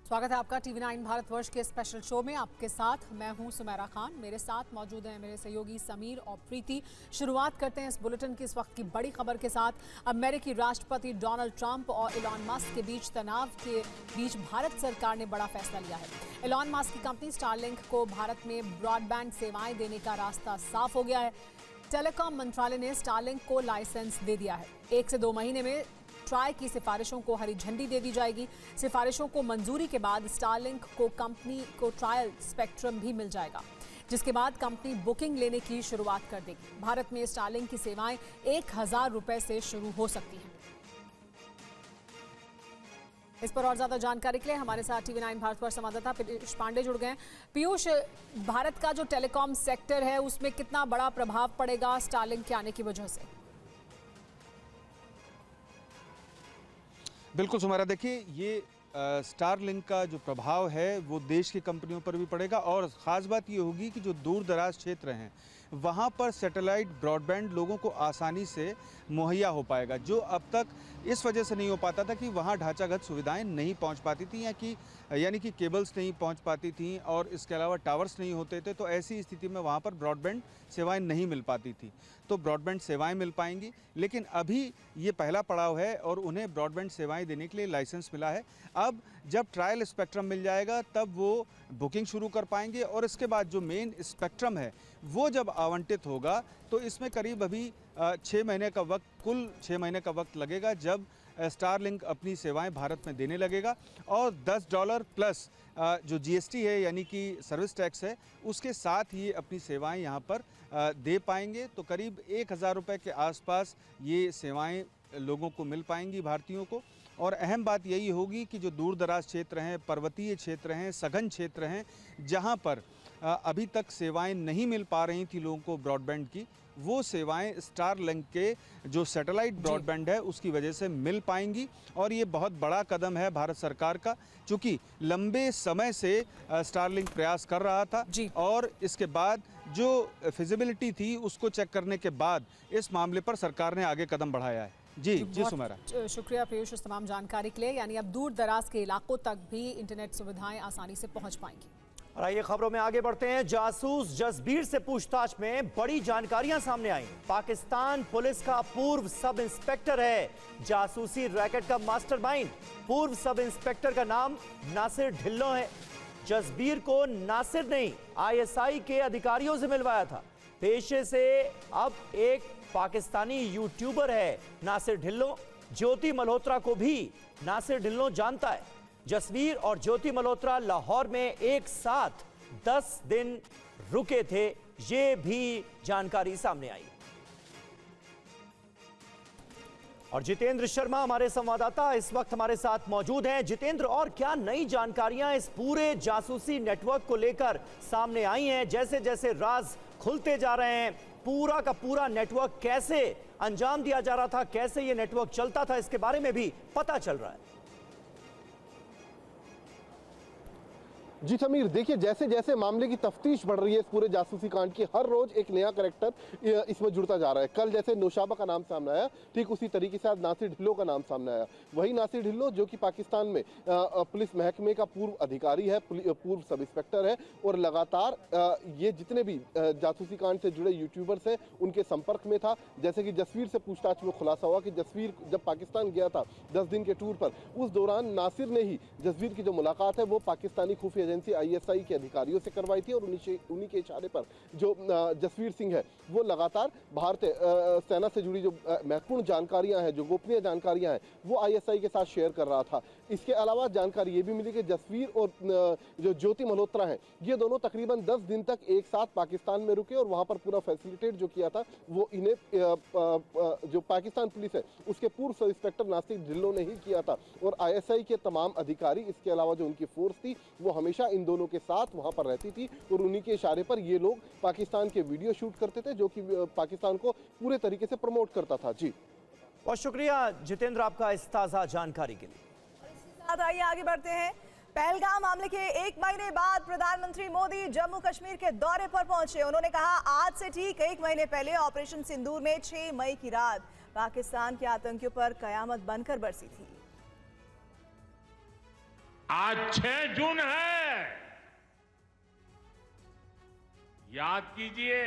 स्वागत है आपका TV9 भारतवर्ष के स्पेशल शो में। आपके साथ मैं हूं सुमेरा खान, मेरे साथ मौजूद हैं मेरे सहयोगी समीर और प्रीति। शुरुआत करते हैं इस बुलेटिन की इस वक्त की बड़ी खबर के साथ। अमेरिकी राष्ट्रपति डोनाल्ड ट्रंप और इलॉन मस्क के बीच तनाव के बीच भारत सरकार ने बड़ा फैसला लिया है। इलॉन मस्क की कंपनी स्टारलिंक को भारत में ब्रॉडबैंड सेवाएं देने का रास्ता साफ हो गया है। टेलीकॉम मंत्रालय ने स्टारलिंक को लाइसेंस दे दिया है। 1 से 2 महीने में ट्राई की सिफारिशों को हरी झंडी दे दी जाएगी। सिफारिशों को मंजूरी के बाद स्टारलिंक को कंपनी को ट्रायल स्पेक्ट्रम भी मिल जाएगा, जिसके बाद कंपनी बुकिंग लेने की शुरुआत कर देगी। भारत में स्टारलिंक की सेवाएं 1000 रुपए से शुरू हो सकती हैं। इस पर और ज्यादा जानकारी के लिए हमारे साथ TV9 भारत पर संवाददाता पीयूष पांडे जुड़ गए। पीयूष, भारत का जो टेलीकॉम सेक्टर है उसमें कितना बड़ा प्रभाव पड़ेगा स्टारलिंक के आने की वजह से? बिल्कुल सुमेरा, देखिए ये स्टारलिंक का जो प्रभाव है वो देश की कंपनियों पर भी पड़ेगा और ख़ास बात ये होगी कि जो दूर दराज क्षेत्र हैं वहाँ पर सैटेलाइट ब्रॉडबैंड लोगों को आसानी से मुहैया हो पाएगा, जो अब तक इस वजह से नहीं हो पाता था कि वहाँ ढांचागत सुविधाएं नहीं पहुँच पाती थी यानी कि केबल्स नहीं पहुँच पाती थी और इसके अलावा टावर्स नहीं होते थे। तो ऐसी स्थिति में वहाँ पर ब्रॉडबैंड सेवाएं नहीं मिल पाती थी। तो ब्रॉडबैंड सेवाएं मिल पाएंगी, लेकिन अभी ये पहला पड़ाव है और उन्हें ब्रॉडबैंड सेवाएं देने के लिए लाइसेंस मिला है। अब जब ट्रायल स्पेक्ट्रम मिल जाएगा तब वो बुकिंग शुरू कर पाएंगे और इसके बाद जो मेन स्पेक्ट्रम है वो जब आवंटित होगा तो इसमें करीब अभी 6 महीने का वक्त, कुल 6 महीने का वक्त लगेगा जब स्टारलिंक अपनी सेवाएं भारत में देने लगेगा और $10 प्लस जो GST है यानी कि सर्विस टैक्स है उसके साथ ही अपनी सेवाएं यहाँ पर दे पाएंगे। तो करीब 1000 रुपये के आसपास ये सेवाएं लोगों को मिल पाएंगी, भारतीयों को। और अहम बात यही होगी कि जो दूर दराज क्षेत्र हैं, पर्वतीय क्षेत्र हैं, सघन क्षेत्र हैं, जहाँ पर अभी तक सेवाएं नहीं मिल पा रही थी लोगों को ब्रॉडबैंड की, वो सेवाएं स्टारलिंक के जो सैटेलाइट ब्रॉडबैंड है उसकी वजह से मिल पाएंगी। और ये बहुत बड़ा कदम है भारत सरकार का, चूँकि लंबे समय से स्टारलिंक प्रयास कर रहा था और इसके बाद जो फिजिबिलिटी थी उसको चेक करने के बाद इस मामले पर सरकार ने आगे कदम बढ़ाया है। जी सुमेरा, शुक्रिया पीयूष इस तमाम जानकारी के लिए। यानी अब दूर दराज के इलाकों तक भी इंटरनेट सुविधाएं आसानी से पहुंच पाएंगी। और आइए खबरों में आगे बढ़ते हैं। जासूस जसबीर से पूछताछ में बड़ी जानकारियां सामने आई। पाकिस्तान पुलिस का पूर्व सब इंस्पेक्टर है जासूसी रैकेट का मास्टरमाइंड। पूर्व सब इंस्पेक्टर का नाम नासिर ढिल्लों है। जसबीर को नासिर नहीं ISI के अधिकारियों से मिलवाया था। पेशे से अब एक पाकिस्तानी यूट्यूबर है नासिर ढिल्लों। ज्योति मल्होत्रा को भी नासिर ढिल्लों जानता है। जसबीर और ज्योति मल्होत्रा लाहौर में एक साथ 10 दिन रुके थे, ये भी जानकारी सामने आई। और जितेंद्र शर्मा हमारे संवाददाता इस वक्त हमारे साथ मौजूद हैं। जितेंद्र, और क्या नई जानकारियां इस पूरे जासूसी नेटवर्क को लेकर सामने आई हैं? जैसे जैसे राज खुलते जा रहे हैं, पूरा का पूरा नेटवर्क कैसे अंजाम दिया जा रहा था, कैसे ये नेटवर्क चलता था, इसके बारे में भी पता चल रहा है। जी समीर, देखिए जैसे जैसे मामले की तफ्तीश बढ़ रही है इस पूरे जासूसी कांड की, हर रोज एक नया कैरेक्टर इसमें जुड़ता जा रहा है। कल जैसे नौशाबा का नाम सामने आया, ठीक उसी तरीके से आज नासिर ढिल्लों का नाम सामने आया। वही नासिर ढिल्लों जो कि पाकिस्तान में पुलिस महकमे का पूर्व अधिकारी है, पूर्व सब इंस्पेक्टर है और लगातार ये जितने भी जासूसी कांड से जुड़े यूट्यूबर्स हैं उनके संपर्क में था। जैसे कि जसवीर से पूछताछ में खुलासा हुआ कि जसवीर जब पाकिस्तान गया था 10 दिन के टूर पर, उस दौरान नासिर ने ही जसवीर की जो मुलाकात है वो पाकिस्तानी खुफिया एजेंसी ISI के अधिकारियों से करवाई थी और उन्हीं के इशारे पर जो जसवीर सिंह है वो लगातार भारतीय सेना से जुड़ी जो महत्वपूर्ण जानकारियां हैं, जो गोपनीय जानकारियां हैं, वो ISI के साथ शेयर कर रहा था। इसके अलावा जानकारी ये भी मिली कि जसवीर और जो ज्योति मल्होत्रा हैं ये दोनों तकरीबन 10 दिन तक एक साथ पाकिस्तान में रुके और वहां पर पूरा फैसिलिटेट जो किया था वो इन्हें जो पाकिस्तान पुलिस है उसके पूर्व सब इंस्पेक्टर नासिर ढिल्लों ने ही किया था। और ISI के तमाम अधिकारी, इसके अलावा जो उनकी फोर्स थी, वो हमेशा इन दोनों के साथ वहां पर रहती थी और उन्हीं के इशारे पर ये लोग पाकिस्तान के वीडियो शूट करते थे, जो कि पाकिस्तान को पूरे तरीके से प्रमोट करता था। जी बहुत शुक्रिया जितेंद्र आपका इस ताजा जानकारी के लिए। आइए आगे बढ़ते हैं। पहलगाम मामले के 1 महीने बाद प्रधानमंत्री मोदी जम्मू कश्मीर के दौरे पर पहुंचे। उन्होंने कहा, आज से ठीक 1 महीने पहले ऑपरेशन सिंदूर में 6 मई की रात पाकिस्तान के आतंकियों पर कयामत बनकर बरसी थी। आज 6 जून है। याद कीजिए,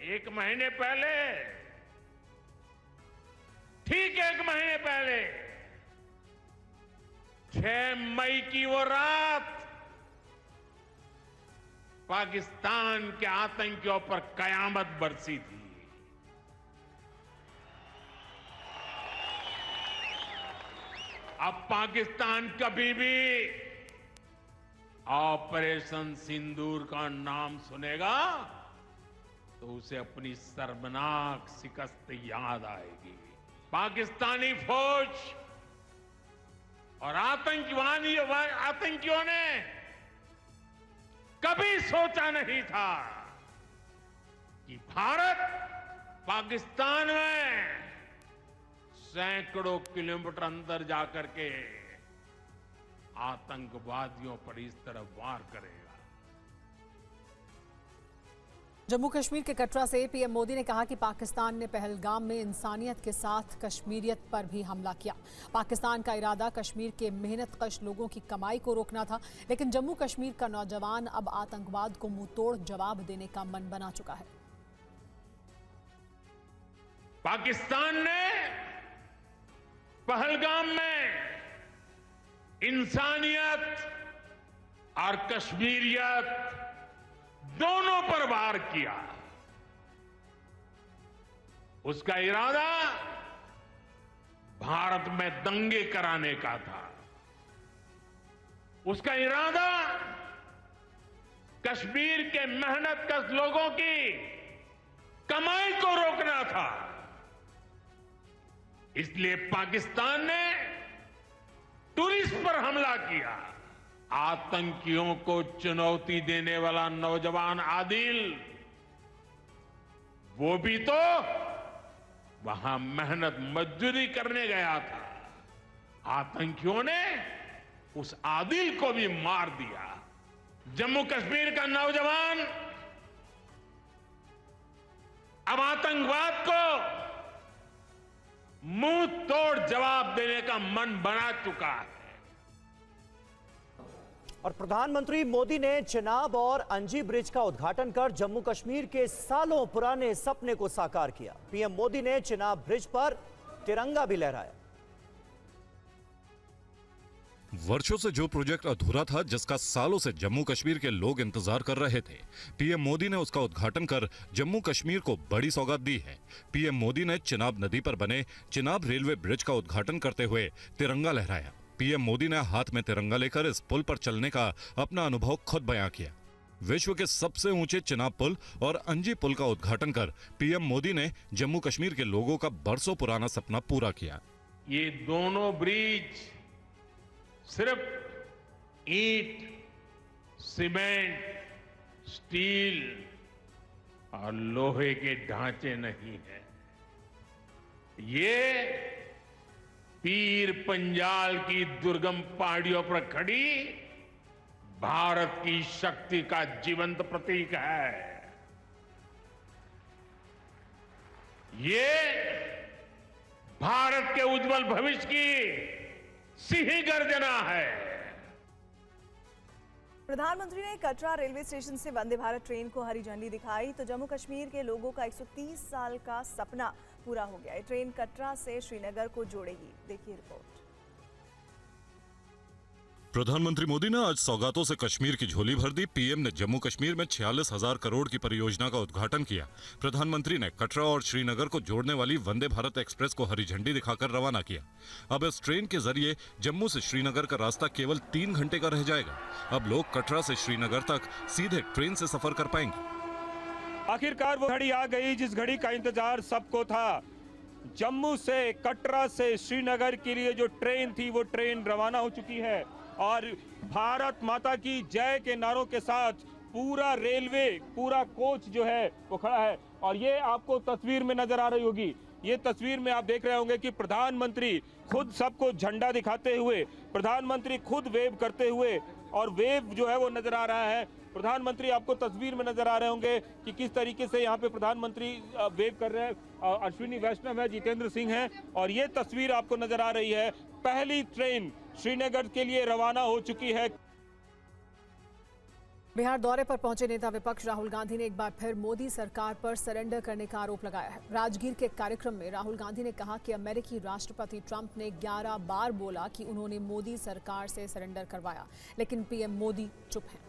1 महीने पहले, ठीक 1 महीने पहले 6 मई की वो रात पाकिस्तान के आतंकियों पर कयामत बरसी थी। अब पाकिस्तान कभी भी ऑपरेशन सिंदूर का नाम सुनेगा तो उसे अपनी शर्मनाक शिकस्त याद आएगी। पाकिस्तानी फौज और आतंकियों ने कभी सोचा नहीं था कि भारत पाकिस्तान में सैकड़ों किलोमीटर अंदर जाकर के आतंकवादियों पर इस तरह वार करेगा। जम्मू कश्मीर के कटरा से पीएम मोदी ने कहा कि पाकिस्तान ने पहलगाम में इंसानियत के साथ कश्मीरियत पर भी हमला किया। पाकिस्तान का इरादा कश्मीर के मेहनतकश लोगों की कमाई को रोकना था, लेकिन जम्मू कश्मीर का नौजवान अब आतंकवाद को मुंहतोड़ जवाब देने का मन बना चुका है। पाकिस्तान ने पहलगाम में इंसानियत और कश्मीरियत दोनों पर वार किया। उसका इरादा भारत में दंगे कराने का था। उसका इरादा कश्मीर के मेहनतकश लोगों की कमाई को रोकना था। इसलिए पाकिस्तान ने टूरिस्ट पर हमला किया। आतंकियों को चुनौती देने वाला नौजवान आदिल, वो भी तो वहां मेहनत मजदूरी करने गया था। आतंकियों ने उस आदिल को भी मार दिया। जम्मू कश्मीर का नौजवान अब आतंकवाद को मुंह तोड़ जवाब देने का मन बना चुका है। और प्रधानमंत्री मोदी ने चिनाब और अंजी ब्रिज का उद्घाटन कर जम्मू कश्मीर के सालों पुराने सपने को साकार किया। पीएम मोदी ने चिनाब ब्रिज पर तिरंगा भी लहराया। वर्षों से जो प्रोजेक्ट अधूरा था, जिसका सालों से जम्मू कश्मीर के लोग इंतजार कर रहे थे, पीएम मोदी ने उसका उद्घाटन कर जम्मू कश्मीर को बड़ी सौगात दी है। पीएम मोदी ने चिनाब नदी पर बने चिनाब रेलवे ब्रिज का उद्घाटन करते हुए तिरंगा लहराया। पीएम मोदी ने हाथ में तिरंगा लेकर इस पुल पर चलने का अपना अनुभव खुद बयां किया। विश्व के सबसे ऊंचे चिनाब पुल और अंजी पुल का उद्घाटन कर पीएम मोदी ने जम्मू कश्मीर के लोगों का बरसों पुराना सपना पूरा किया। ये दोनों ब्रिज सिर्फ ईंट, सीमेंट, स्टील और लोहे के ढांचे नहीं है। ये पीर पंजाल की दुर्गम पहाड़ियों पर खड़ी भारत की शक्ति का जीवंत प्रतीक है। ये भारत के उज्जवल भविष्य की सिंह गर्जना है। प्रधानमंत्री ने कटरा रेलवे स्टेशन से वंदे भारत ट्रेन को हरी झंडी दिखाई तो जम्मू कश्मीर के लोगों का 130 साल का सपना पूरा हो गया है। ट्रेन कटरा से श्रीनगर को जोड़ेगी। देखिए रिपोर्ट। प्रधानमंत्री मोदी ने आज सौगातों से कश्मीर की झोली भर दी। पीएम ने जम्मू कश्मीर में 46,000 करोड़ की परियोजना का उद्घाटन किया। प्रधानमंत्री ने कटरा और श्रीनगर को जोड़ने वाली वंदे भारत एक्सप्रेस को हरी झंडी दिखाकर रवाना किया। अब इस ट्रेन के जरिए जम्मू से श्रीनगर का रास्ता केवल 3 घंटे का रह जाएगा। अब लोग कटरा से श्रीनगर तक सीधे ट्रेन से सफर कर पाएंगे। आखिरकार वो घड़ी आ गई जिस घड़ी का इंतजार सबको था। जम्मू से कटरा से श्रीनगर के लिए जो ट्रेन थी वो ट्रेन रवाना हो चुकी है और भारत माता की जय के नारों के साथ पूरा रेलवे, पूरा कोच जो है वो खड़ा है। और ये आपको तस्वीर में नजर आ रही होगी। ये तस्वीर में आप देख रहे होंगे कि प्रधानमंत्री खुद सबको झंडा दिखाते हुए, प्रधानमंत्री खुद वेव करते हुए और वेव जो है वो नजर आ रहा है। प्रधानमंत्री आपको तस्वीर में नजर आ रहे होंगे कि किस तरीके से यहाँ पे प्रधानमंत्री वेव कर रहे हैं। अश्विनी वैष्णव है, जितेंद्र सिंह है, और ये तस्वीर आपको नजर आ रही है। पहली ट्रेन श्रीनगर के लिए रवाना हो चुकी है। बिहार दौरे पर पहुंचे नेता विपक्ष राहुल गांधी ने एक बार फिर मोदी सरकार पर सरेंडर करने का आरोप लगाया है। राजगीर के कार्यक्रम में राहुल गांधी ने कहा कि अमेरिकी राष्ट्रपति ट्रंप ने 11 बार बोला कि उन्होंने मोदी सरकार से सरेंडर करवाया, लेकिन पीएम मोदी चुप हैं।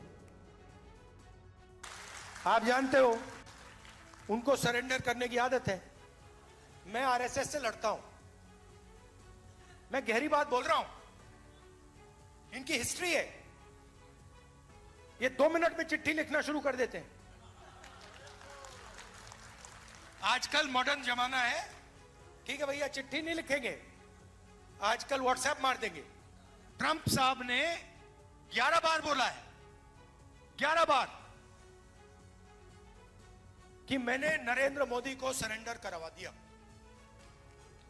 आप जानते हो उनको सरेंडर करने की आदत है। मैं आरएसएस से लड़ता हूं, मैं गहरी बात बोल रहा हूं। इनकी हिस्ट्री है, ये 2 मिनट में चिट्ठी लिखना शुरू कर देते हैं। आजकल मॉडर्न जमाना है, ठीक है भैया, चिट्ठी नहीं लिखेंगे, आजकल व्हाट्सएप मार देंगे। ट्रंप साहब ने 11 बार बोला है, 11 बार, कि मैंने नरेंद्र मोदी को सरेंडर करवा दिया।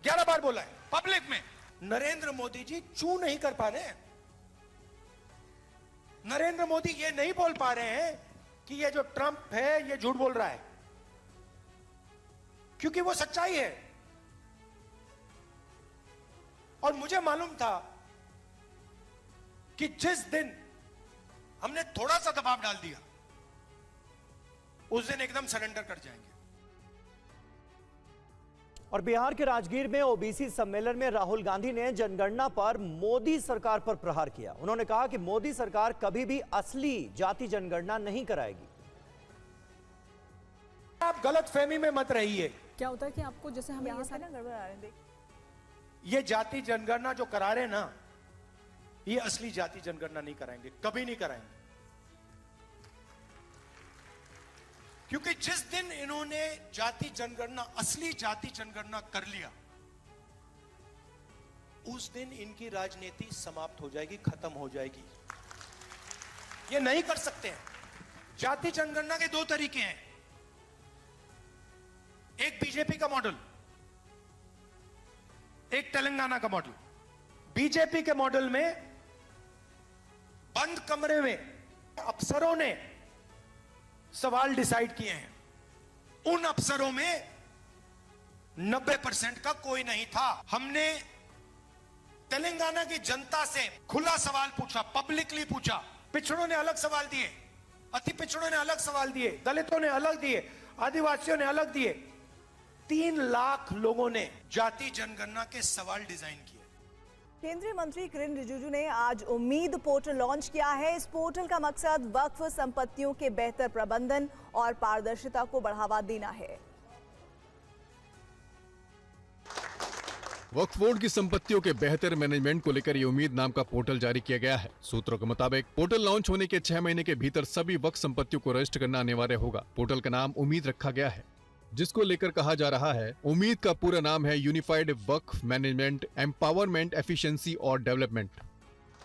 11 बार बोला है पब्लिक में। नरेंद्र मोदी जी चू नहीं कर पा रहे हैं। नरेंद्र मोदी ये नहीं बोल पा रहे हैं कि ये जो ट्रंप है ये झूठ बोल रहा है, क्योंकि वो सच्चाई है। और मुझे मालूम था कि जिस दिन हमने थोड़ा सा दबाव डाल दिया उस दिन एकदम सरेंडर कर जाएंगे। और बिहार के राजगीर में ओबीसी सम्मेलन में राहुल गांधी ने जनगणना पर मोदी सरकार पर प्रहार किया। उन्होंने कहा कि मोदी सरकार कभी भी असली जाति जनगणना नहीं कराएगी। आप गलतफहमी में मत रहिए। क्या होता है कि आपको जैसे हमें ये सारा गड़बड़ आ रहे हैं, ये जाति जनगणना जो करा रहे ना, ये असली जाति जनगणना नहीं कराएंगे, कभी नहीं कराएंगे। क्योंकि जिस दिन इन्होंने जाति जनगणना, असली जाति जनगणना कर लिया, उस दिन इनकी राजनीति समाप्त हो जाएगी, खत्म हो जाएगी। ये नहीं कर सकते हैं। जाति जनगणना के 2 तरीके हैं। एक बीजेपी का मॉडल, एक तेलंगाना का मॉडल। बीजेपी के मॉडल में बंद कमरे में अफसरों ने सवाल डिसाइड किए हैं। उन अफसरों में 90% का कोई नहीं था। हमने तेलंगाना की जनता से खुला सवाल पूछा, पब्लिकली पूछा। पिछड़ों ने अलग सवाल दिए, अति पिछड़ों ने अलग सवाल दिए, दलितों ने अलग दिए, आदिवासियों ने अलग दिए। 3 लाख लोगों ने जाति जनगणना के सवाल डिजाइन किए। केंद्रीय मंत्री किरेन रिजिजू ने आज उम्मीद पोर्टल लॉन्च किया है। इस पोर्टल का मकसद वक्फ संपत्तियों के बेहतर प्रबंधन और पारदर्शिता को बढ़ावा देना है। वक्फ बोर्ड की संपत्तियों के बेहतर मैनेजमेंट को लेकर ये उम्मीद नाम का पोर्टल जारी किया गया है। सूत्रों के मुताबिक पोर्टल लॉन्च होने के 6 महीने के भीतर सभी वक्फ संपत्तियों को रजिस्टर करना अनिवार्य होगा। पोर्टल का नाम उम्मीद रखा गया है, जिसको लेकर कहा जा रहा है, उम्मीद का पूरा नाम है यूनिफाइड वक्फ मैनेजमेंट एम्पावरमेंट एफिशिएंसी और डेवलपमेंट।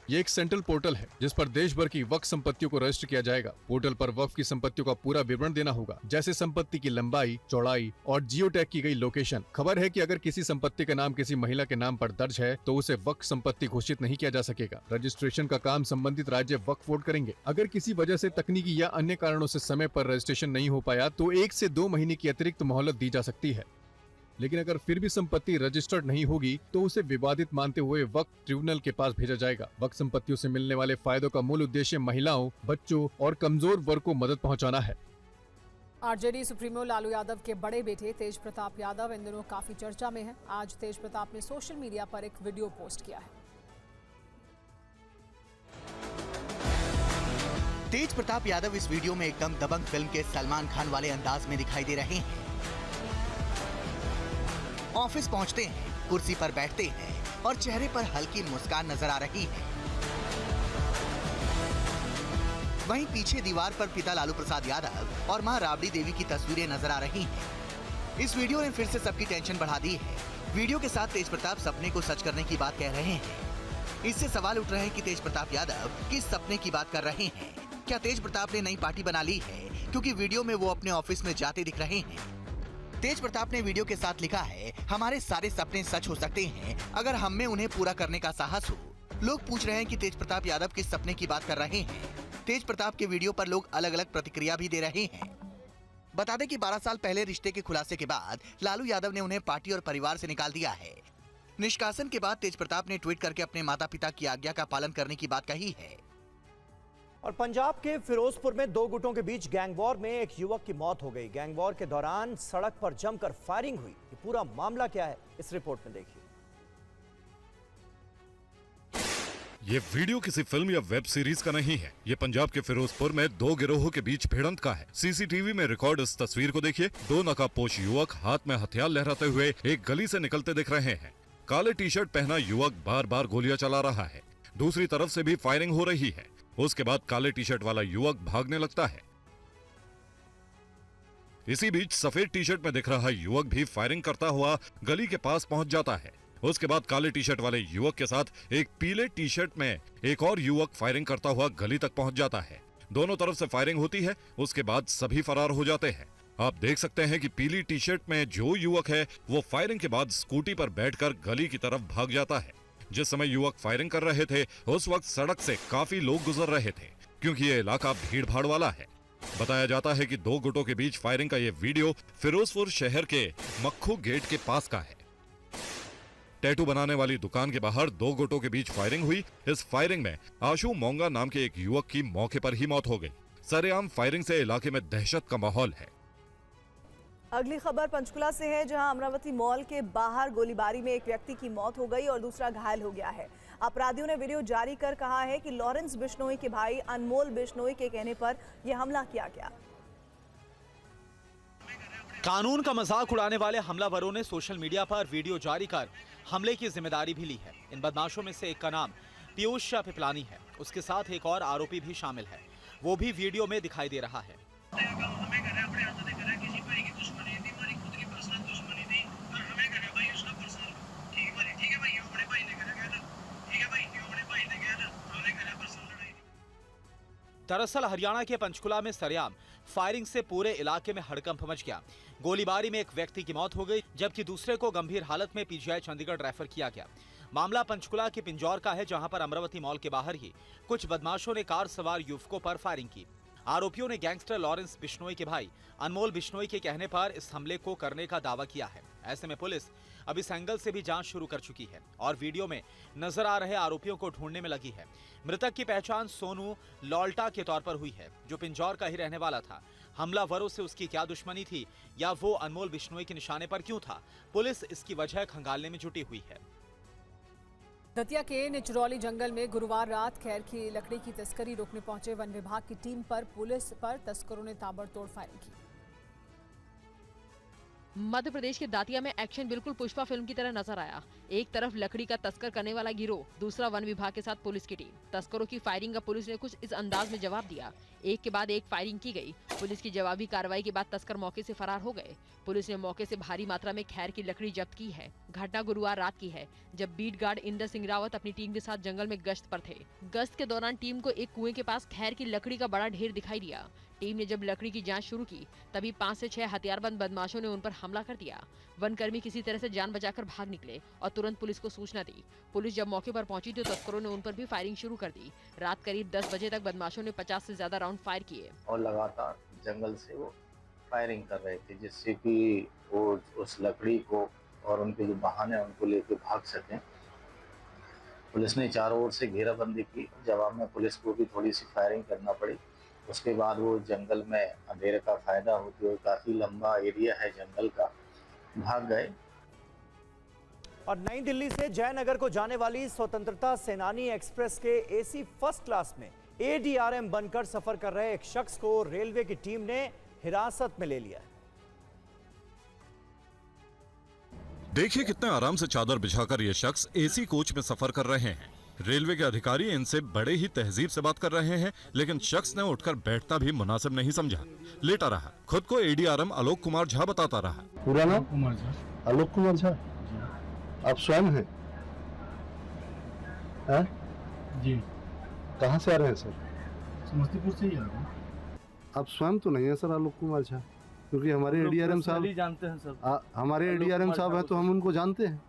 ये एक सेंट्रल पोर्टल है जिस पर देश भर की वक्फ संपत्तियों को रजिस्टर किया जाएगा। पोर्टल पर वक्फ की संपत्तियों का पूरा विवरण देना होगा, जैसे संपत्ति की लंबाई, चौड़ाई और जियो टैग की गई लोकेशन। खबर है कि अगर किसी संपत्ति का नाम किसी महिला के नाम पर दर्ज है तो उसे वक्फ संपत्ति घोषित नहीं किया जा सकेगा। रजिस्ट्रेशन का काम संबंधित राज्य वक्फ बोर्ड करेंगे। अगर किसी वजह से तकनीकी या अन्य कारणों से समय पर रजिस्ट्रेशन नहीं हो पाया तो 1 से 2 महीने की अतिरिक्त मोहलत दी जा सकती है। लेकिन अगर फिर भी संपत्ति रजिस्टर्ड नहीं होगी तो उसे विवादित मानते हुए वक्फ ट्रिब्यूनल के पास भेजा जाएगा। वक्फ संपत्तियों से मिलने वाले फायदों का मूल उद्देश्य महिलाओं, बच्चों और कमजोर वर्ग को मदद पहुंचाना है। आरजेडी सुप्रीमो लालू यादव के बड़े बेटे तेज प्रताप यादव इन दिनों काफी चर्चा में है। आज तेज प्रताप ने सोशल मीडिया पर एक वीडियो पोस्ट किया है। तेज प्रताप यादव इस वीडियो में एकदम दबंग फिल्म के सलमान खान वाले अंदाज में दिखाई दे रहे हैं। ऑफिस पहुंचते हैं, कुर्सी पर बैठते हैं और चेहरे पर हल्की मुस्कान नजर आ रही है। वहीं पीछे दीवार पर पिता लालू प्रसाद यादव और मां राबड़ी देवी की तस्वीरें नजर आ रही हैं। इस वीडियो ने फिर से सबकी टेंशन बढ़ा दी है। वीडियो के साथ तेज प्रताप सपने को सच करने की बात कह रहे हैं। इससे सवाल उठ रहे हैं कि तेज प्रताप यादव किस सपने की बात कर रहे हैं। क्या तेज प्रताप ने नई पार्टी बना ली है, क्योंकि वीडियो में वो अपने ऑफिस में जाते दिख रहे हैं। तेज प्रताप ने वीडियो के साथ लिखा है, हमारे सारे सपने सच हो सकते हैं अगर हम में उन्हें पूरा करने का साहस हो। लोग पूछ रहे हैं कि तेज प्रताप यादव किस सपने की बात कर रहे हैं। तेज प्रताप के वीडियो पर लोग अलग अलग प्रतिक्रिया भी दे रहे हैं। बता दें कि 12 साल पहले रिश्ते के खुलासे के बाद लालू यादव ने उन्हें पार्टी और परिवार से निकाल दिया है। निष्कासन के बाद तेज प्रताप ने ट्वीट करके अपने माता पिता की आज्ञा का पालन करने की बात कही है। और पंजाब के फिरोजपुर में दो गुटों के बीच गैंग वॉर में एक युवक की मौत हो गई। गैंग वॉर के दौरान सड़क पर जमकर फायरिंग हुई। ये पूरा मामला क्या है, इस रिपोर्ट में देखिए। ये वीडियो किसी फिल्म या वेब सीरीज का नहीं है। ये पंजाब के फिरोजपुर में दो गिरोहों के बीच भिड़ंत का है। सीसीटीवी में रिकॉर्ड इस तस्वीर को देखिए। दो नकाबपोश युवक हाथ में हथियार लहराते हुए एक गली से निकलते दिख रहे हैं। काले टी शर्ट पहना युवक बार बार गोलियां चला रहा है। दूसरी तरफ से भी फायरिंग हो रही है। उसके बाद काले टी शर्ट वाला युवक भागने लगता है। इसी बीच सफेद टी शर्ट में दिख रहा युवक भी फायरिंग करता हुआ गली के पास पहुंच जाता है। उसके बाद काले टी शर्ट वाले युवक के साथ एक पीले टी शर्ट में एक और युवक फायरिंग करता हुआ गली तक पहुंच जाता है। दोनों तरफ से फायरिंग होती है। उसके बाद सभी फरार हो जाते हैं। आप देख सकते हैं कि पीली टी शर्ट में जो युवक है वो फायरिंग के बाद स्कूटी पर बैठकर गली की तरफ भाग जाता है। जिस समय युवक फायरिंग कर रहे थे उस वक्त सड़क से काफी लोग गुजर रहे थे, क्योंकि ये इलाका भीड़ भाड़ वाला है। बताया जाता है कि दो गुटों के बीच फायरिंग का ये वीडियो फिरोजपुर शहर के मक्खू गेट के पास का है। टैटू बनाने वाली दुकान के बाहर दो गुटों के बीच फायरिंग हुई। इस फायरिंग में आशु मोंगा नाम के एक युवक की मौके पर ही मौत हो गई। सरेआम फायरिंग से इलाके में दहशत का माहौल है। अगली खबर पंचकुला से है, जहां अमरावती मॉल के बाहर गोलीबारी में एक व्यक्ति की मौत हो गई और दूसरा घायल हो गया है। अपराधियों ने वीडियो जारी कर कहा है कि लॉरेंस बिश्नोई के भाई अनमोल बिश्नोई के कहने पर यह हमला किया गया। कानून का मजाक उड़ाने वाले हमलावरों ने सोशल मीडिया पर वीडियो जारी कर हमले की जिम्मेदारी भी ली है। इन बदमाशों में से एक का नाम पीयूष पिपलानी है। उसके साथ एक और आरोपी भी शामिल है, वो भी वीडियो में दिखाई दे रहा है। दरअसल हरियाणा के पंचकुला में सरेआम फायरिंग से पूरे इलाके में हड़कंप मच गया। गोलीबारी में एक व्यक्ति की मौत हो गई, जबकि दूसरे को गंभीर हालत में पीजीआई चंडीगढ़ रेफर किया गया। मामला पंचकुला के पिंजौर का है, जहां पर अमरावती मॉल के बाहर ही कुछ बदमाशों ने कार सवार युवकों पर फायरिंग की। आरोपियों ने गैंगस्टर लॉरेंस बिश्नोई के भाई अनमोल बिश्नोई के कहने पर इस हमले को करने का दावा किया है। ऐसे में पुलिस अब इस एंगल से भी जांच शुरू कर चुकी है और वीडियो में नजर आ रहे आरोपियों को ढूंढने में लगी है। मृतक की पहचान सोनू लॉल्टा के तौर पर हुई है, जो पिंजौर का ही रहने वाला था। हमलावरों से उसकी क्या दुश्मनी थी या वो अनमोल बिश्नोई के निशाने पर क्यों था, पुलिस इसकी वजह खंगालने में जुटी हुई है। दतिया के निचरौली जंगल में गुरुवार रात खैर की लकड़ी की तस्करी रोकने पहुंचे वन विभाग की टीम पर पुलिस पर तस्करों ने ताबड़तोड़ फायरिंग की। मध्य प्रदेश के दातिया में एक्शन बिल्कुल पुष्पा फिल्म की तरह नजर आया। एक तरफ लकड़ी का तस्कर करने वाला गिरोह, दूसरा वन विभाग के साथ पुलिस की टीम। तस्करों की फायरिंग का पुलिस ने कुछ इस अंदाज में जवाब दिया। एक के बाद एक फायरिंग की गई। पुलिस की जवाबी कार्रवाई के बाद तस्कर मौके से फरार हो गए। पुलिस ने मौके से भारी मात्रा में खैर की लकड़ी जब्त की है। घटना गुरुवार रात की है, जब बीट गार्ड इंदर सिंह रावत अपनी टीम के साथ जंगल में गश्त पर थे। गश्त के दौरान टीम को एक कुएं के पास खैर की लकड़ी का बड़ा ढेर दिखाई दिया। टीम ने जब लकड़ी की जांच शुरू की, तभी 5 से 6 हथियारबंद बदमाशों ने उन पर हमला कर दिया। वनकर्मी किसी तरह से जान बचाकर भाग निकले और तुरंत पुलिस को सूचना दी। पुलिस जब मौके पर पहुंची तो तस्करों ने उन पर भी फायरिंग शुरू कर दी। रात करीब 10 बजे तक बदमाशों ने 50 से ज्यादा राउंड फायर किए और लगातार जंगल से वो फायरिंग कर रहे थे, जिससे कि वो उस लकड़ी को और उनके जो वाहन है उनको लेकर भाग सकें। पुलिस ने चारों ओर से घेराबंदी की। जवाब में पुलिस को भी थोड़ी सी फायरिंग करना पड़ी। उसके बाद वो जंगल में अंधेरे का फायदा होते हुए, काफी लंबा एरिया है जंगल का, भाग गए। और नई दिल्ली से जयनगर को जाने वाली स्वतंत्रता सेनानी एक्सप्रेस के एसी फर्स्ट क्लास में एडीआरएम बनकर सफर कर रहे एक शख्स को रेलवे की टीम ने हिरासत में ले लिया है। देखिए कितने आराम से चादर बिछाकर ये शख्स एसी कोच में सफर कर रहे हैं। रेलवे के अधिकारी इनसे बड़े ही तहजीब से बात कर रहे हैं, लेकिन शख्स ने उठकर बैठना भी मुनासिब नहीं समझा। लेटा रहा। खुद को एडीआरएम आलोक कुमार झा बताता रहा। पूरा नाम कुमार झा, आलोक कुमार झा। आप स्वयं हैं? जी। कहाँ से आ रहे हैं सर? समस्तीपुर से ही आ रहे हैं। आप स्वयं तो नहीं है सर आलोक कुमार झा, क्योंकि हमारे एडीआरएम साहब जानते हैं सर। हमारे एडीआरएम साहब हैं तो हम उनको जानते हैं।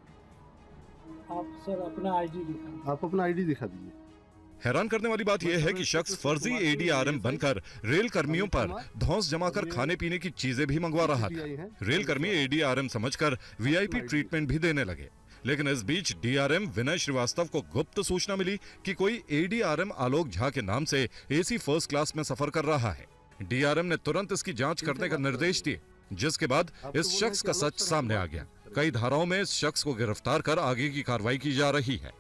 आप सर अपना आईडी दिखा। आप अपना आईडी दिखा दीजिए। हैरान करने वाली बात यह है कि शख्स फर्जी एडीआरएम बनकर रेल कर्मियों पर धौंस जमाकर खाने पीने की चीजें भी मंगवा रहा था। रेल कर्मी एडीआरएम समझकर वीआईपी ट्रीटमेंट भी देने लगे। लेकिन इस बीच डीआरएम विनय श्रीवास्तव को गुप्त सूचना मिली कि कोई एडीआरएम आलोक झा के नाम से एसी फर्स्ट क्लास में सफर कर रहा है। डीआरएम ने तुरंत इसकी जांच करने का निर्देश दिए, जिसके बाद इस शख्स का सच सामने आ गया। कई धाराओं में इस शख्स को गिरफ्तार कर आगे की कार्रवाई की जा रही है।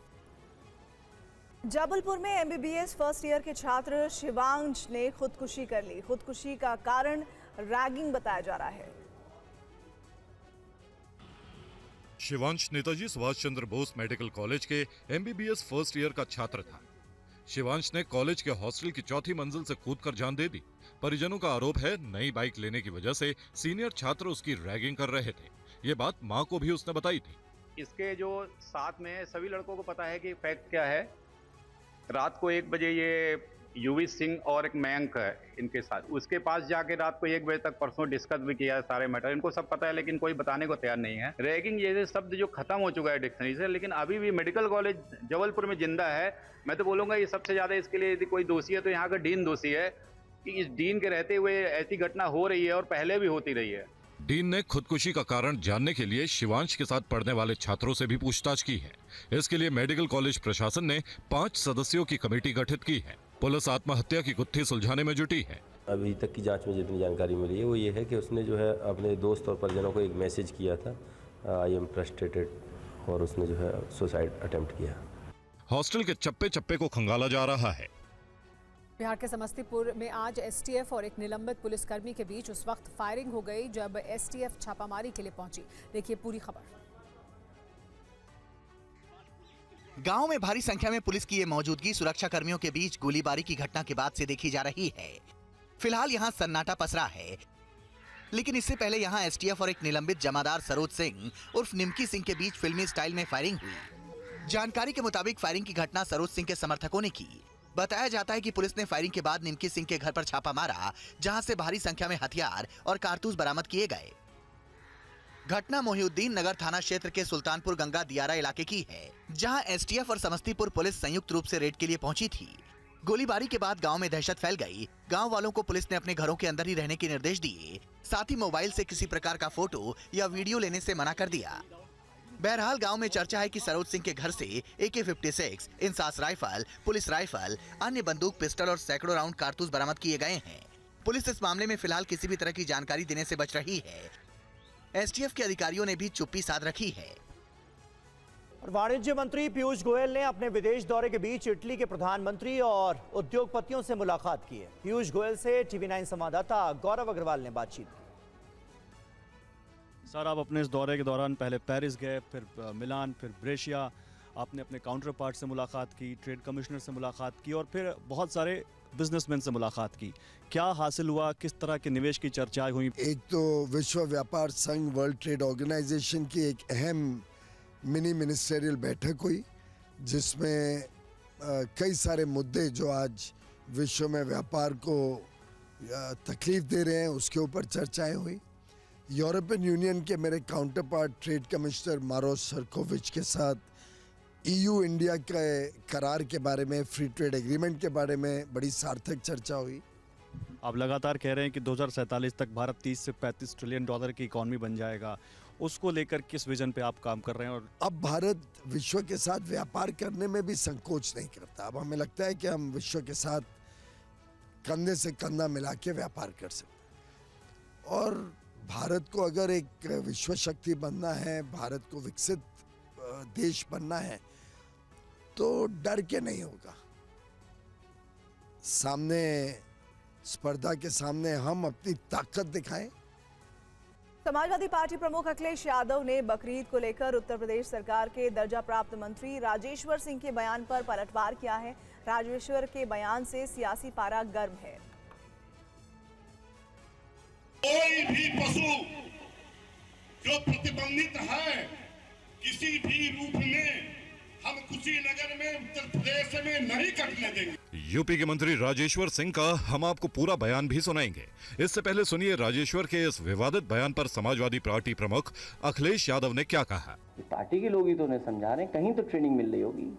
जबलपुर में एमबीबीएस फर्स्ट ईयर के छात्र शिवांश ने खुदकुशी कर ली। खुदकुशी का कारण रैगिंग बताया जा रहा है। शिवांश नेताजी सुभाष चंद्र बोस मेडिकल कॉलेज के एमबीबीएस फर्स्ट ईयर का छात्र था। शिवांश ने कॉलेज के हॉस्टल की चौथी मंजिल से कूदकर जान दे दी। परिजनों का आरोप है नई बाइक लेने की वजह से सीनियर छात्र उसकी रैगिंग कर रहे थे। ये बात मां को भी उसने बताई थी। इसके जो साथ में सभी लड़कों को पता है कि फैक्ट क्या है। रात को 1 बजे ये युवी सिंह और एक मयंक है इनके साथ, उसके पास जाके रात को 1 बजे तक परसों डिस्कस भी किया है सारे मैटर। इनको सब पता है लेकिन कोई बताने को तैयार नहीं है। रैगिंग ये शब्द जो खत्म हो चुका है डिक्शनरी से, लेकिन अभी भी मेडिकल कॉलेज जबलपुर में जिंदा है। मैं तो बोलूंगा ये सबसे ज्यादा इसके लिए यदि कोई दोषी है तो यहाँ का डीन दोषी है कि इस डीन के रहते हुए ऐसी घटना हो रही है और पहले भी होती रही है। डीन ने खुदकुशी का कारण जानने के लिए शिवांश के साथ पढ़ने वाले छात्रों से भी पूछताछ की है। इसके लिए मेडिकल कॉलेज प्रशासन ने 5 सदस्यों की कमेटी गठित की है। पुलिस आत्महत्या की गुत्थी सुलझाने में जुटी है। अभी तक की जांच में जितनी जानकारी मिली है वो ये है कि उसने जो है अपने दोस्त और परिजनों को एक मैसेज किया था, आई एम फ्रस्ट्रेटेड, और उसने जो है सुसाइड अटेम्प्ट किया। हॉस्टल के चप्पे चप्पे को खंगाला जा रहा है। बिहार के समस्तीपुर में आज एसटीएफ और एक निलंबित पुलिसकर्मी के बीच उस वक्त फायरिंग हो गई जब एसटीएफ छापामारी के लिए पहुंची। देखिए पूरी खबर। गांव में भारी संख्या में पुलिस की ये मौजूदगी सुरक्षा कर्मियों के बीच गोलीबारी की घटना के बाद से देखी जा रही है। फिलहाल यहां सन्नाटा पसरा है, लेकिन इससे पहले यहां एसटीएफ और एक निलंबित जमादार सरोज सिंह उर्फ निमकी सिंह के बीच फिल्मी स्टाइल में फायरिंग हुई। जानकारी के मुताबिक फायरिंग की घटना सरोज सिंह के समर्थकों ने की। बताया जाता है कि पुलिस ने फायरिंग के बाद निमकी सिंह के घर पर छापा मारा, जहां से भारी संख्या में हथियार और कारतूस बरामद किए गए। घटना मोहिउद्दीन नगर थाना क्षेत्र के सुल्तानपुर गंगा दियारा इलाके की है, जहां एसटीएफ और समस्तीपुर पुलिस संयुक्त रूप से रेड के लिए पहुंची थी। गोलीबारी के बाद गांव में दहशत फैल गई। गांव वालों को पुलिस ने अपने घरों के अंदर ही रहने के निर्देश दिए, साथ ही मोबाइल से किसी प्रकार का फोटो या वीडियो लेने से मना कर दिया। बहरहाल गांव में चर्चा है कि सरोज सिंह के घर से AK-56, INSAS rifle, police rifle, अन्य बंदूक, पिस्टल और सैकड़ों राउंड कारतूस बरामद किए गए हैं। पुलिस इस मामले में फिलहाल किसी भी तरह की जानकारी देने से बच रही है। एसटीएफ के अधिकारियों ने भी चुप्पी साध रखी है। वाणिज्य मंत्री पीयूष गोयल ने अपने विदेश दौरे के बीच इटली के प्रधानमंत्री और उद्योगपतियों से मुलाकात की है। पीयूष गोयल से TV9 संवाददाता गौरव अग्रवाल ने बातचीत की। सर, आप अपने इस दौरे के दौरान पहले पेरिस गए, फिर मिलान, फिर ब्रेशिया। आपने अपने काउंटर पार्ट से मुलाकात की, ट्रेड कमिश्नर से मुलाकात की और फिर बहुत सारे बिजनेसमैन से मुलाकात की। क्या हासिल हुआ? किस तरह के निवेश की चर्चाएं हुई? एक तो विश्व व्यापार संघ, वर्ल्ड ट्रेड ऑर्गेनाइजेशन की एक अहम मिनी मिनिस्टेरियल बैठक हुई, जिसमें कई सारे मुद्दे जो आज विश्व में व्यापार को तकलीफ दे रहे हैं उसके ऊपर चर्चाएं हुई। यूरोपियन यूनियन के मेरे काउंटर पार्ट ट्रेड कमिश्नर मारोस सरकोविच के साथ EU इंडिया के करार के बारे में, फ्री ट्रेड एग्रीमेंट के बारे में बड़ी सार्थक चर्चा हुई। आप लगातार कह रहे हैं कि 2047 तक भारत 30 से 35 ट्रिलियन डॉलर की इकॉनमी बन जाएगा। उसको लेकर किस विजन पे आप काम कर रहे हैं? और अब भारत विश्व के साथ व्यापार करने में भी संकोच नहीं करता। अब हमें लगता है कि हम विश्व के साथ कंधे से कंधा मिला के व्यापार कर सकते। और भारत को अगर एक विश्व शक्ति बनना है, भारत को विकसित देश बनना है, तो डर के नहीं होगा। सामने स्पर्धा के सामने हम अपनी ताकत दिखाएं। समाजवादी पार्टी प्रमुख अखिलेश यादव ने बकरीद को लेकर उत्तर प्रदेश सरकार के दर्जा प्राप्त मंत्री राजेश्वर सिंह के बयान पर पलटवार किया है। राजेश्वर के बयान से सियासी पारा गर्म है। कोई भी पशु जो प्रतिबंधित है किसी भी रूप में हम कुशीनगर में उत्तर प्रदेश में नहीं कटने देंगे। यूपी के मंत्री राजेश्वर सिंह का हम आपको पूरा बयान भी सुनाएंगे। इससे पहले सुनिए राजेश्वर के इस विवादित बयान पर समाजवादी पार्टी प्रमुख अखिलेश यादव ने क्या कहा। पार्टी के लोग ही तो उन्हें समझा रहे हैं, कहीं तो ट्रेनिंग मिल रही होगी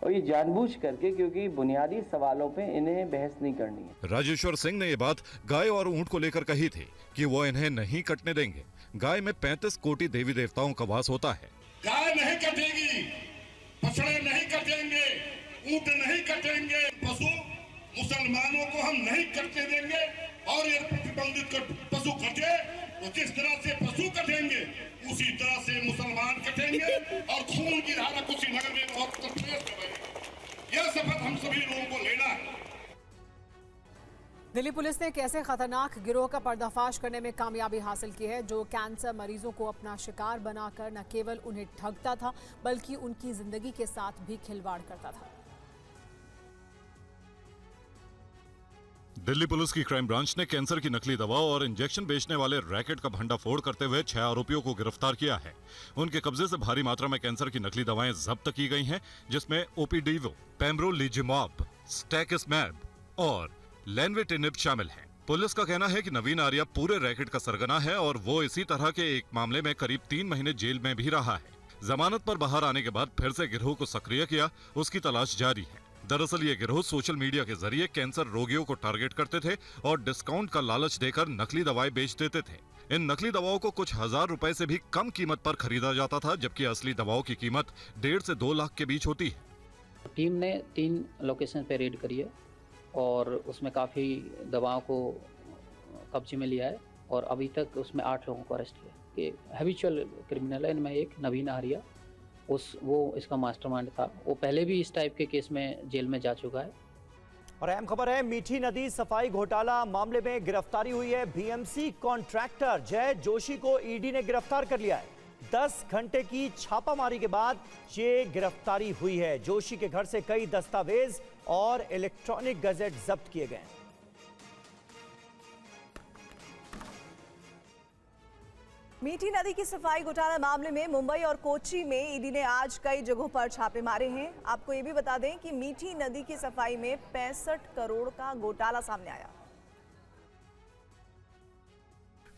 और ये जानबूझ करके, क्योंकि बुनियादी सवालों पे इन्हें बहस नहीं करनी है। राजेश्वर सिंह ने ये बात गाय और ऊंट को लेकर कही थी कि वो इन्हें नहीं कटने देंगे। गाय में 35 कोटि देवी देवताओं का वास होता है। गाय नहीं कटेगी, बछड़े नहीं कटेंगे, ऊंट नहीं कटेंगे, पशु मुसलमानों को हम नहीं कटने देंगे। और ये प्रतिबंधित पशु कटे तो जिस तरह से पशु कटेंगे उसी तरह से मुसलमान कटेंगे और खून की धारा कुशीनगर में और उत्तर प्रदेश में बहेगी। यह शपथ हम सभी लोगों को लेना है। दिल्ली पुलिस ने एक ऐसे खतरनाक गिरोह का पर्दाफाश करने में कामयाबी हासिल की है जो कैंसर मरीजों को अपना शिकार बनाकर न केवल उन्हें ठगता था बल्कि उनकी जिंदगी के साथ भी खिलवाड़ करता था। दिल्ली पुलिस की क्राइम ब्रांच ने कैंसर की नकली दवा और इंजेक्शन बेचने वाले रैकेट का भंडाफोड़ करते हुए 6 आरोपियों को गिरफ्तार किया है। उनके कब्जे से भारी मात्रा में कैंसर की नकली दवाएं जब्त की गई हैं, जिसमें ओपिडिवो, पेम्ब्रोलिजुमैब, स्टैकिस्मैब और लेनविटिनिब शामिल हैं। पुलिस का कहना है कि नवीन आर्या पूरे रैकेट का सरगना है और वो इसी तरह के एक मामले में करीब 3 महीने जेल में भी रहा है। जमानत पर बाहर आने के बाद फिर से गिरोह को सक्रिय किया, उसकी तलाश जारी है। दरअसल ये गिरोह सोशल मीडिया के जरिए कैंसर रोगियों को टारगेट करते थे और डिस्काउंट का लालच देकर नकली दवाएं बेच देते थे। इन नकली दवाओं को कुछ हजार रुपए से भी कम कीमत पर खरीदा जाता था, जबकि असली दवाओं की कीमत 1.5 से 2 लाख के बीच होती है। टीम ने 3 लोकेशन पे रेड करी है और उसमें काफ़ी दवाओं को कब्जे में लिया है और अभी तक उसमें 8 लोगों को अरेस्ट किया। ये हैबिचुअल क्रिमिनल है, इनमें एक नवीन आर्या वो इसका मास्टरमाइंड था। वो पहले भी इस टाइप के केस में जेल में जा चुका है। और अहम खबर है, मीठी नदी सफाई घोटाला मामले में गिरफ्तारी हुई है। बीएमसी कॉन्ट्रैक्टर जय जोशी को ईडी ने गिरफ्तार कर लिया है। 10 घंटे की छापामारी के बाद ये गिरफ्तारी हुई है। जोशी के घर से कई दस्तावेज और इलेक्ट्रॉनिक गैजेट जब्त किए गए हैं। मीठी नदी की सफाई घोटाला मामले में मुंबई और कोच्चि में ईडी ने आज कई जगहों पर छापे मारे हैं। आपको ये भी बता दें कि मीठी नदी की सफाई में 65 करोड़ का घोटाला सामने आया।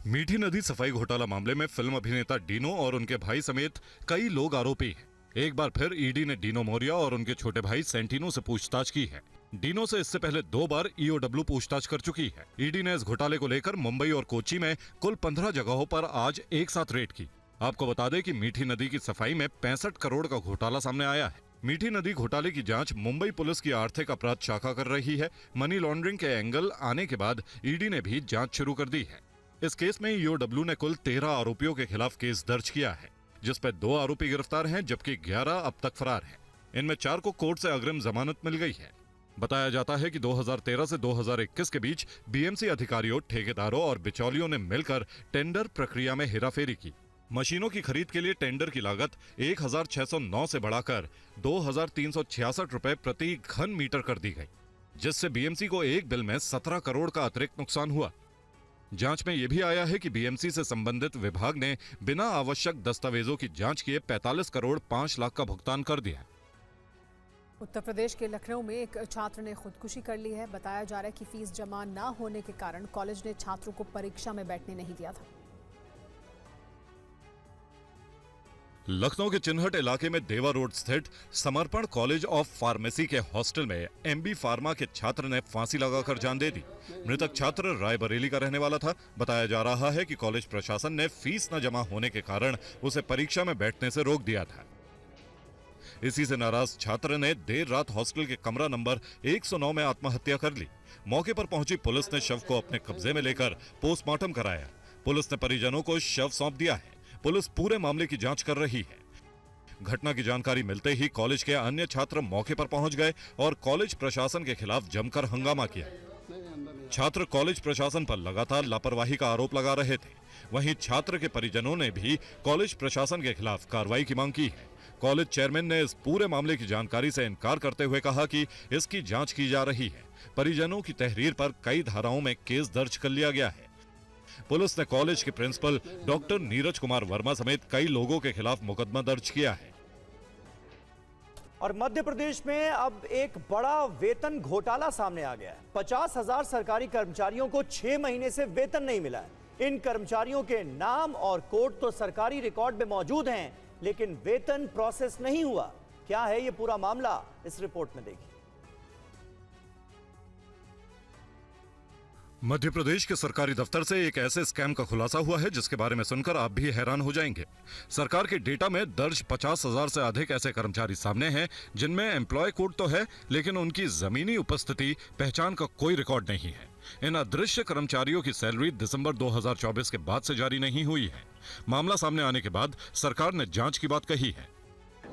मीठी नदी सफाई घोटाला मामले में फिल्म अभिनेता डीनो और उनके भाई समेत कई लोग आरोपी हैं। एक बार फिर ईडी ने डीनो मौर्या और उनके छोटे भाई सेंटिनो से पूछताछ की है। डीनो से इससे पहले 2 बार ईओडब्ल्यू पूछताछ कर चुकी है। ईडी ने इस घोटाले को लेकर मुंबई और कोच्चि में कुल 15 जगहों पर आज एक साथ रेड की। आपको बता दें कि मीठी नदी की सफाई में 65 करोड़ का घोटाला सामने आया है। मीठी नदी घोटाले की जांच मुंबई पुलिस की आर्थिक अपराध शाखा कर रही है। मनी लॉन्ड्रिंग के एंगल आने के बाद ईडी ने भी जांच शुरू कर दी है। इस केस में ईओडब्ल्यू ने कुल 13 आरोपियों के खिलाफ केस दर्ज किया है, जिसपे 2 आरोपी गिरफ्तार हैं जबकि 11 अब तक फरार हैं। इनमें 4 को कोर्ट से अग्रिम जमानत मिल गई है। बताया जाता है कि 2013 से 2021 के बीच बीएमसी अधिकारियों, ठेकेदारों और बिचौलियों ने मिलकर टेंडर प्रक्रिया में हेराफेरी की। मशीनों की खरीद के लिए टेंडर की लागत 1609 से बढ़ाकर 2366 रुपए प्रति घन मीटर कर दी गई, जिससे बीएमसी को एक बिल में 17 करोड़ का अतिरिक्त नुकसान हुआ। जांच में यह भी आया है कि बीएमसी से संबंधित विभाग ने बिना आवश्यक दस्तावेजों की जांच किए 45 करोड़ 5 लाख का भुगतान कर दिया। उत्तर प्रदेश के लखनऊ में एक छात्र ने खुदकुशी कर ली है। बताया जा रहा है कि फीस जमा न होने के कारण कॉलेज ने छात्रों को परीक्षा में बैठने नहीं दिया था। लखनऊ के चिन्हट इलाके में देवा रोड स्थित समर्पण कॉलेज ऑफ फार्मेसी के हॉस्टल में एमबी फार्मा के छात्र ने फांसी लगाकर जान दे दी। मृतक छात्र रायबरेली का रहने वाला था। बताया जा रहा है कि कॉलेज प्रशासन ने फीस न जमा होने के कारण उसे परीक्षा में बैठने से रोक दिया था। इसी से नाराज छात्र ने देर रात हॉस्टल के कमरा नंबर 109 में आत्महत्या कर ली। मौके पर पहुंची पुलिस ने शव को अपने कब्जे में लेकर पोस्टमार्टम कराया। पुलिस ने परिजनों को शव सौंप दिया है। पुलिस पूरे मामले की जांच कर रही है। घटना की जानकारी मिलते ही कॉलेज के अन्य छात्र मौके पर पहुंच गए और कॉलेज प्रशासन के खिलाफ जमकर हंगामा किया। छात्र कॉलेज प्रशासन पर लगातार लापरवाही का आरोप लगा रहे थे। वहीं छात्र के परिजनों ने भी कॉलेज प्रशासन के खिलाफ कार्रवाई की मांग की है। कॉलेज चेयरमैन ने इस पूरे मामले की जानकारी से इनकार करते हुए कहा कि इसकी जांच की जा रही है। परिजनों की तहरीर पर कई धाराओं में केस दर्ज कर लिया गया है। पुलिस ने कॉलेज के प्रिंसिपल डॉक्टर नीरज कुमार वर्मा समेत कई लोगों के खिलाफ मुकदमा दर्ज किया है। और मध्य प्रदेश में अब एक बड़ा वेतन घोटाला सामने आ गया है। 50,000 सरकारी कर्मचारियों को 6 महीने से वेतन नहीं मिला है। इन कर्मचारियों के नाम और कोड तो सरकारी रिकॉर्ड में मौजूद हैं, लेकिन वेतन प्रोसेस नहीं हुआ। क्या है ये पूरा मामला, इस रिपोर्ट में देखिए। मध्य प्रदेश के सरकारी दफ्तर से एक ऐसे स्कैम का खुलासा हुआ है जिसके बारे में सुनकर आप भी हैरान हो जाएंगे। सरकार के डेटा में दर्ज 50,000 से अधिक ऐसे कर्मचारी सामने हैं जिनमें एम्प्लॉय कोड तो है, लेकिन उनकी जमीनी उपस्थिति, पहचान का कोई रिकॉर्ड नहीं है। इन अदृश्य कर्मचारियों की सैलरी दिसंबर 2024 के बाद से जारी नहीं हुई है। मामला सामने आने के बाद सरकार ने जांच की बात कही है।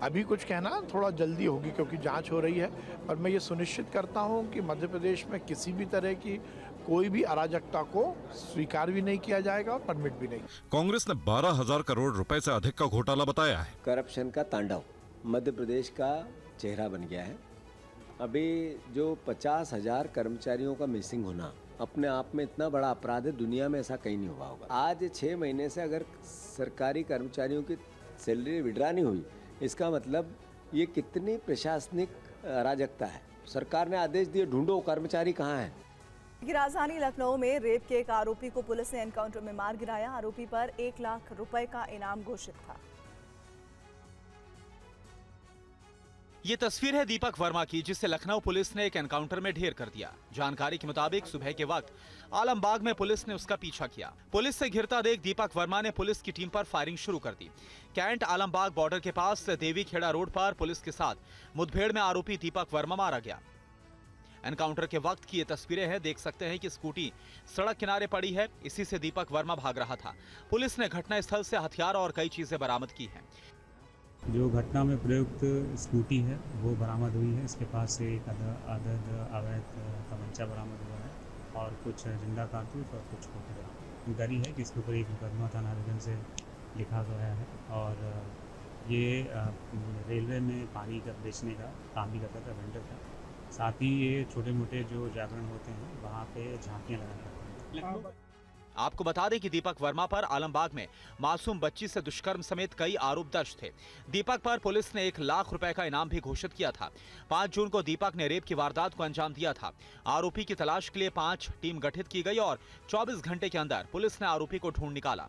अभी कुछ कहना थोड़ा जल्दी होगी क्योंकि जांच हो रही है, पर मैं ये सुनिश्चित करता हूं कि मध्य प्रदेश में किसी भी तरह की कोई भी अराजकता को स्वीकार भी नहीं किया जाएगा और परमिट भी नहीं। कांग्रेस ने 12,000 करोड़ रुपए से अधिक का घोटाला बताया है। करप्शन का तांडव मध्य प्रदेश का चेहरा बन गया है। अभी जो 50,000 कर्मचारियों का मिसिंग होना अपने आप में इतना बड़ा अपराध है, दुनिया में ऐसा कहीं नहीं हुआ होगा। आज 6 महीने से अगर सरकारी कर्मचारियों की सैलरी विड्रा नहीं हुई, इसका मतलब ये कितनी प्रशासनिक अराजकता है। सरकार ने आदेश दिए, ढूंढो कर्मचारी कहाँ हैं। की राजधानी लखनऊ में रेप के एक आरोपी को पुलिस ने एनकाउंटर में मार गिराया। आरोपी पर 1 लाख रुपए का इनाम घोषित था। ये तस्वीर है दीपक वर्मा की, जिसे लखनऊ पुलिस ने एक एनकाउंटर में ढेर कर दिया। जानकारी के मुताबिक सुबह के वक्त आलमबाग में पुलिस ने उसका पीछा किया। पुलिस से घिरता देख दीपक वर्मा ने पुलिस की टीम पर फायरिंग शुरू कर दी। कैंट आलमबाग बॉर्डर के पास देवी खेड़ा रोड पर पुलिस के साथ मुठभेड़ में आरोपी दीपक वर्मा मारा गया। एनकाउंटर के वक्त की ये तस्वीरें हैं। देख सकते हैं कि स्कूटी सड़क किनारे पड़ी है, इसी से दीपक वर्मा भाग रहा था। पुलिस ने घटनास्थल से हथियार और कई चीजें बरामद की हैं। जो घटना में प्रयुक्त स्कूटी है वो बरामद हुई है। इसके पास से एक अवैध तमंचा बरामद हुआ है और कुछ जिंदा कारतूस और कुछ खोखे बरामद। गरी है कि इसके ऊपर एक मुकदमा थाना आवेदन से लिखा गया है और ये रेलवे में पानी का बेचने का काम भी करता था, वेंडर था। साथ ही ये छोटे मोटे जो जागरण होते हैं वहाँ पे झांकियाँ लगाया जाता है। आपको बता दें कि दीपक वर्मा पर आलमबाग में मासूम बच्ची से दुष्कर्म समेत कई आरोप दर्ज थे। दीपक पर पुलिस ने 1 लाख रुपए का इनाम भी घोषित किया था। 5 जून को दीपक ने रेप की वारदात को अंजाम दिया था। आरोपी की तलाश के लिए 5 टीम गठित की गई और 24 घंटे के अंदर पुलिस ने आरोपी को ढूंढ निकाला।